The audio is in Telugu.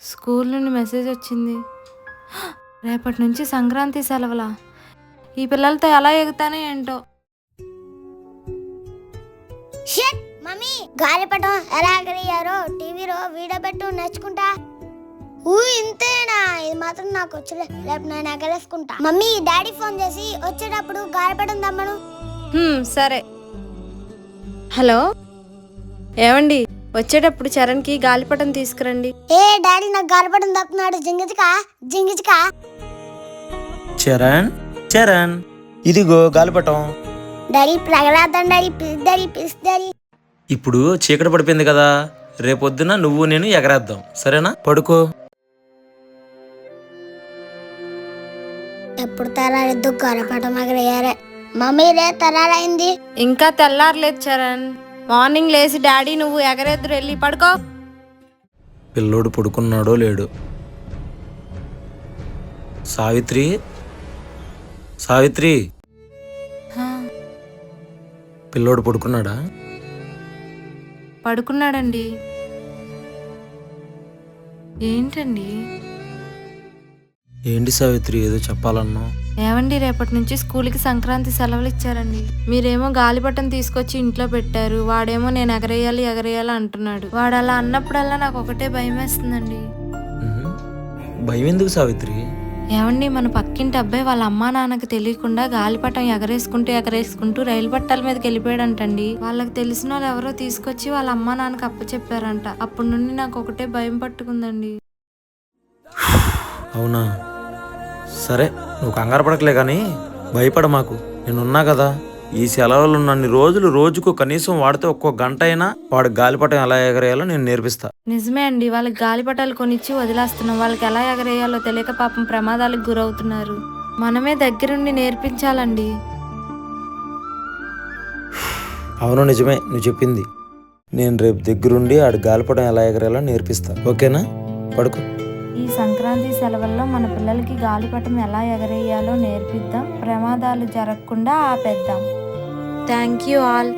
స్కూల్ నుండి మెసేజ్ వచ్చింది. రేపటి నుంచి సంక్రాంతి సెలవులా? ఈ పిల్లలతో ఎలా ఎగుతానో ఏంటో. షిట్ మమ్మీ, గాలిపటం ఎలా ఎగరేయారో టీవీలో వీడియో పెట్టు నేర్చుకుంటా. ఇంతేనా? ఇది మాత్రం నాకు వచ్చలే, రేపు నేను ఎగరేసుకుంటా. మమ్మీ, డాడీ ఫోన్ చేసి వచ్చేటప్పుడు గాలిపటం దమ్మను. సరే. హలో, ఏమండి, వచ్చేటప్పుడు చరణ్కి గాలిపటం తీసుకురండి. ఏ డాడీ, నాకు గాలిపటం దక్కున్నాడు. జింగిచికా జింగిచికా. చరణ్ చరణ్, ఇదిగో గాలిపటం. డాడీ ప్రగలాదం daddy, please daddy, please daddy. ఇప్పుడు చీకటి పడిపోయింది కదా, రేపొద్దున నువ్వు నేను ఎగరేద్దాం, సరేనా? పడుకో. ఎప్పుడు తరాలిద్దు గాలిపటం ఎగరేయారే. మమ్మీ, రే తరాలైంది. ఇంకా తెల్లారలేదు చరణ్. మార్నింగ్ లేచి డాడీ నువ్వు ఎగరేద్దరు, వెళ్ళి పడుకో. పిల్లోడు పడుకున్నాడో లేడు. సావిత్రి, సావిత్రి, పిల్లోడు పడుకున్నాడా? పడుకున్నాడండి. ఏంటండి? ఏంటి సావిత్రి, ఏదో చెప్పాలన్నావు? ఏమండి, రేపటి నుంచి స్కూల్కి సంక్రాంతి సెలవులు ఇచ్చారండి. మీరేమో గాలిపటం తీసుకొచ్చి ఇంట్లో పెట్టారు, వాడేమో నేను ఎగరేయాలి ఎగరేయాలి అంటున్నాడు. వాడు అలా అన్నప్పుడల్లా నాకు ఒకటే భయం వేస్తుందండి. భయం ఎందుకు సావిత్రి? ఏమండి, మన పక్కింటి అబ్బాయి వాళ్ళ అమ్మా నాన్నకి తెలియకుండా గాలిపటం ఎగరేసుకుంటూ రైలు పట్టాల మీదకి వెళ్ళిపోయాడంటండి. వాళ్ళకి తెలిసిన వాళ్ళు ఎవరో తీసుకొచ్చి వాళ్ళ అమ్మా నాన్నకి అప్పచెప్పారంట. అప్పటి నుండి నాకు ఒకటే భయం పట్టుకుందండి. అవునా? సరే, నువ్వు కంగారు పడకలే కానీ భయపడ మాకు, నేనున్నా కదా. ఈ సెలవులు ఉన్నన్ని రోజులు రోజుకు కనీసం వాడితే ఒక్కో గంట అయినా వాడు గాలిపటం ఎలా ఎగరేయాలో నేను నేర్పిస్తా. నిజమే అండి, వాళ్ళకి గాలిపటాలు కొనిచ్చి వదిలేస్తున్నాం. వాళ్ళకి ఎలా ఎగరేయాలో తెలియక పాపం ప్రమాదాలకు గురవుతున్నారు. మనమే దగ్గరుండి నేర్పించాలండి. అవును, నిజమే నువ్వు చెప్పింది. నేను రేపు దగ్గరుండి ఆడు గాలిపటం ఎలా ఎగరేయాలో నేర్పిస్తా, ఓకేనా? పడుకో. ఈ సంక్రాంతి సెలవుల్లో మన పిల్లలకి గాలిపటం ఎలా ఎగరేయాలో నేర్పిద్దాం. ప్రమాదాలు జరగకుండా ఆపేద్దాం. Thank you all.